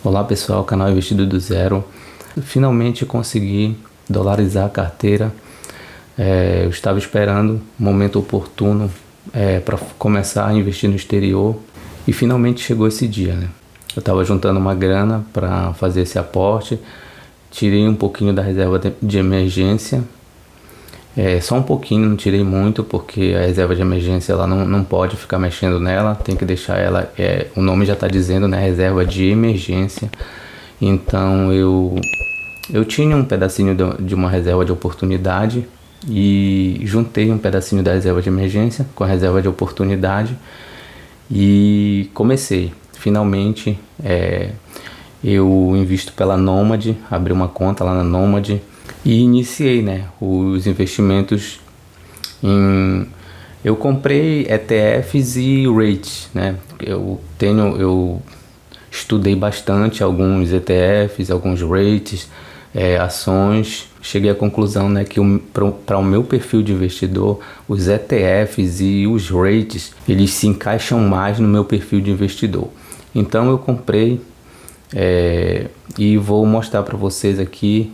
Olá pessoal, canal Investido do Zero. Finalmente consegui dolarizar a carteira. Eu estava esperando o momento oportuno para começar a investir no exterior e finalmente chegou esse dia, né? Eu estava juntando uma grana para fazer esse aporte, tirei um pouquinho da reserva de emergência. Só um pouquinho, não tirei muito, porque a reserva de emergência ela não pode ficar mexendo nela, tem que deixar ela, o nome já está dizendo, né, reserva de emergência. Então eu tinha um pedacinho de uma reserva de oportunidade e juntei um pedacinho da reserva de emergência com a reserva de oportunidade e comecei. Finalmente eu invisto pela Nomad, abri uma conta lá na Nomad e iniciei, né, os investimentos em... Eu comprei ETFs e REITs, né? Eu estudei bastante alguns ETFs, alguns REITs, ações. Cheguei à conclusão, né, que para o meu perfil de investidor, os ETFs e os REITs, eles se encaixam mais no meu perfil de investidor. Então eu comprei e vou mostrar para vocês aqui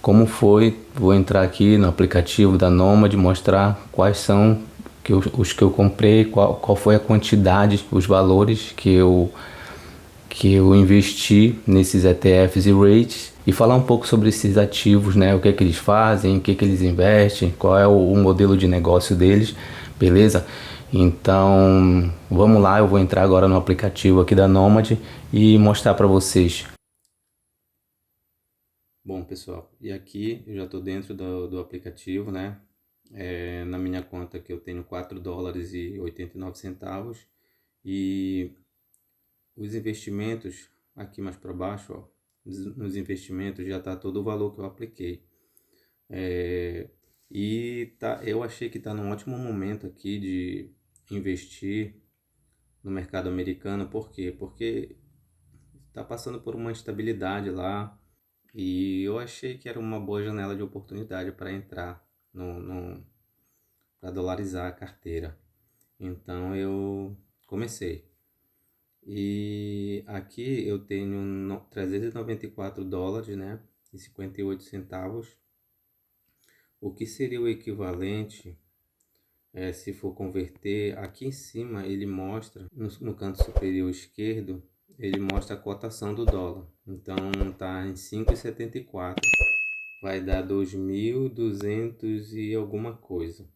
como foi. Vou entrar aqui no aplicativo da Nomad, mostrar quais são os que eu comprei, qual foi a quantidade, os valores que eu investi nesses ETFs e REITs e falar um pouco sobre esses ativos, né? O que é que eles fazem, o que é que eles investem, qual é o modelo de negócio deles, beleza? Então, vamos lá, eu vou entrar agora no aplicativo aqui da Nomad e mostrar para vocês. Bom, pessoal, e aqui eu já estou dentro do aplicativo, né? Na minha conta aqui eu tenho 4 dólares e 89 centavos e os investimentos aqui mais para baixo, ó, nos investimentos já está todo o valor que eu apliquei. Eu achei que está num ótimo momento aqui de investir no mercado americano. Por quê? Porque está passando por uma instabilidade lá e eu achei que era uma boa janela de oportunidade para entrar para dolarizar a carteira. Então eu comecei. E aqui eu tenho 394 dólares, né, e 58 centavos, o que seria o equivalente, se for converter, aqui em cima ele mostra, no canto superior esquerdo, ele mostra a cotação do dólar. Então tá em 5,74, vai dar 2.200 e alguma coisa.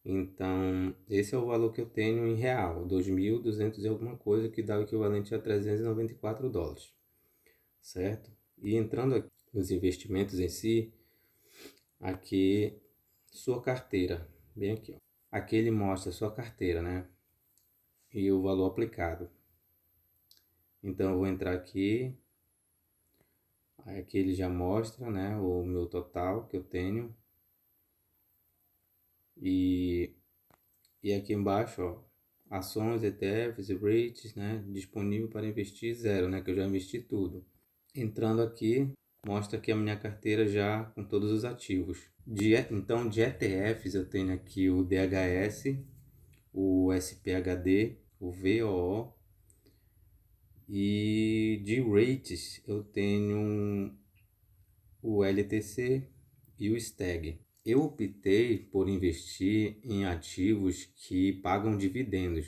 Então, esse é o valor que eu tenho em real, 2.200 e alguma coisa, que dá o equivalente a 394 dólares, certo? E entrando aqui nos investimentos em si, aqui, sua carteira, bem aqui, ó. Aqui ele mostra a sua carteira, né? E o valor aplicado. Então, eu vou entrar aqui, aqui ele já mostra, né, o meu total que eu tenho. E aqui embaixo, ó, ações, ETFs e REITs, né, disponível para investir zero, né, que eu já investi tudo. Entrando aqui, mostra aqui a minha carteira já com todos os ativos. Então, de ETFs eu tenho aqui o DHS, o SPHD, o VOO, e de REITs eu tenho o LTC e o STAG. Eu optei por investir em ativos que pagam dividendos,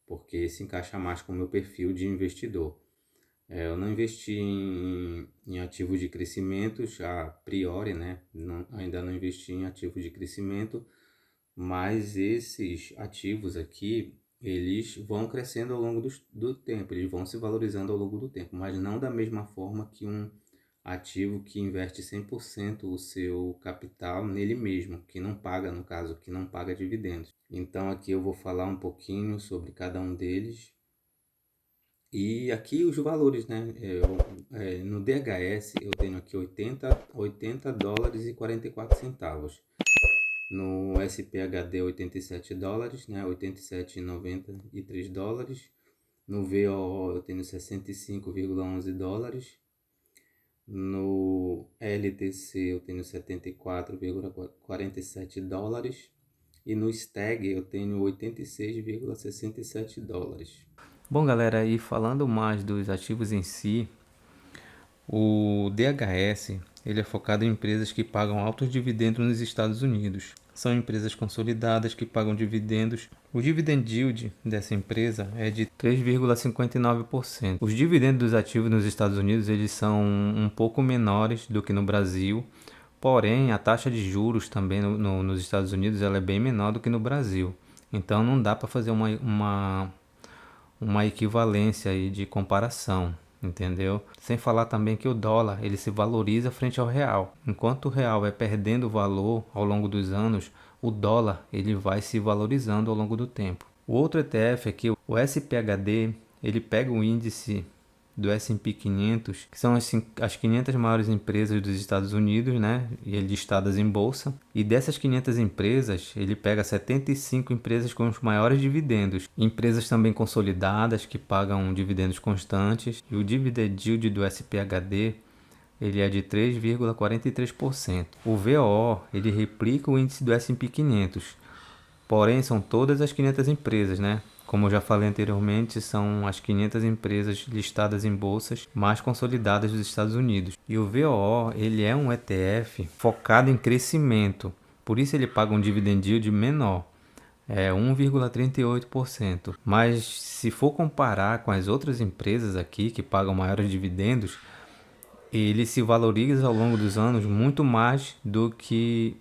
porque se encaixa mais com o meu perfil de investidor. Eu não investi em ativos de crescimento, a priori, né? Ainda não investi em ativos de crescimento, mas esses ativos aqui, eles vão crescendo ao longo do tempo, eles vão se valorizando ao longo do tempo, mas não da mesma forma que um ativo que investe 100% o seu capital nele mesmo, que não paga, no caso, que não paga dividendos. Então aqui eu vou falar um pouquinho sobre cada um deles. E aqui os valores, né? No DHS eu tenho aqui 80 dólares e 44 centavos. No SPHD 87 dólares, né? 87,93 dólares. No VOO eu tenho 65,11 dólares. No LTC eu tenho 74,47 dólares. E no STAG eu tenho 86,67 dólares. Bom, galera, aí falando mais dos ativos em si, o DHS ele é focado em empresas que pagam altos dividendos nos Estados Unidos. São empresas consolidadas que pagam dividendos. O dividend yield dessa empresa é de 3,59%. Os dividendos dos ativos nos Estados Unidos eles são um pouco menores do que no Brasil. Porém, a taxa de juros também nos Estados Unidos ela é bem menor do que no Brasil. Então não dá para fazer uma equivalência aí de comparação, entendeu? Sem falar também que o dólar ele se valoriza frente ao real. Enquanto o real vai perdendo valor ao longo dos anos, o dólar ele vai se valorizando ao longo do tempo. O outro ETF aqui, o SPHD, ele pega o índice do S&P 500, que são as 500 maiores empresas dos Estados Unidos, né? E ele listadas em bolsa. E dessas 500 empresas, ele pega 75 empresas com os maiores dividendos. Empresas também consolidadas, que pagam dividendos constantes. E o dividend yield do SPHD, ele é de 3,43%. O VOO, ele replica o índice do S&P 500. Porém, são todas as 500 empresas, né? Como eu já falei anteriormente, são as 500 empresas listadas em bolsas mais consolidadas dos Estados Unidos. E o VOO, ele é um ETF focado em crescimento. Por isso ele paga um dividend yield menor, é 1,38%. Mas se for comparar com as outras empresas aqui que pagam maiores dividendos, ele se valoriza ao longo dos anos muito mais do que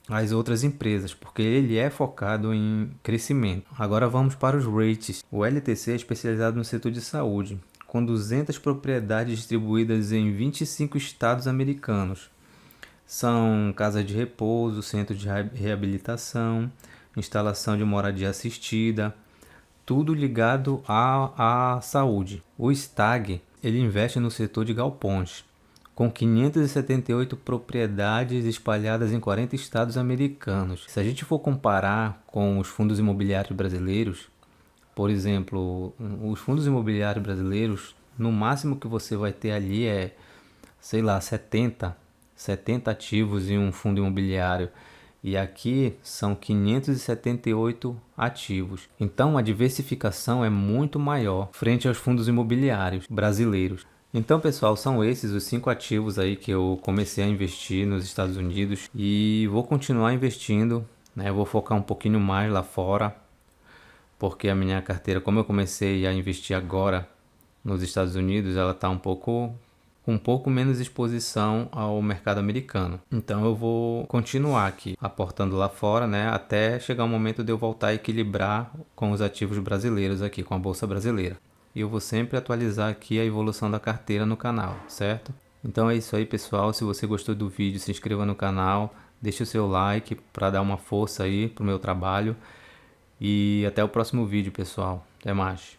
as outras empresas, porque ele é focado em crescimento. Agora vamos para os rates. O LTC é especializado no setor de saúde, com 200 propriedades distribuídas em 25 estados americanos. São casas de repouso, centro de reabilitação, instalação de moradia assistida, tudo ligado à saúde. O STAG ele investe no setor de galpões, com 578 propriedades espalhadas em 40 estados americanos. Se a gente for comparar com os fundos imobiliários brasileiros, por exemplo, os fundos imobiliários brasileiros, no máximo que você vai ter ali é, sei lá, 70 ativos em um fundo imobiliário. E aqui são 578 ativos. Então a diversificação é muito maior frente aos fundos imobiliários brasileiros. Então, pessoal, são esses os 5 ativos aí que eu comecei a investir nos Estados Unidos e vou continuar investindo, né? Vou focar um pouquinho mais lá fora, porque a minha carteira, como eu comecei a investir agora nos Estados Unidos, ela está com um pouco menos exposição ao mercado americano. Então eu vou continuar aqui aportando lá fora, né, até chegar o momento de eu voltar a equilibrar com os ativos brasileiros aqui, com a bolsa brasileira. E eu vou sempre atualizar aqui a evolução da carteira no canal, certo? Então é isso aí, pessoal. Se você gostou do vídeo, se inscreva no canal, deixe o seu like para dar uma força aí pro meu trabalho. E até o próximo vídeo, pessoal. Até mais.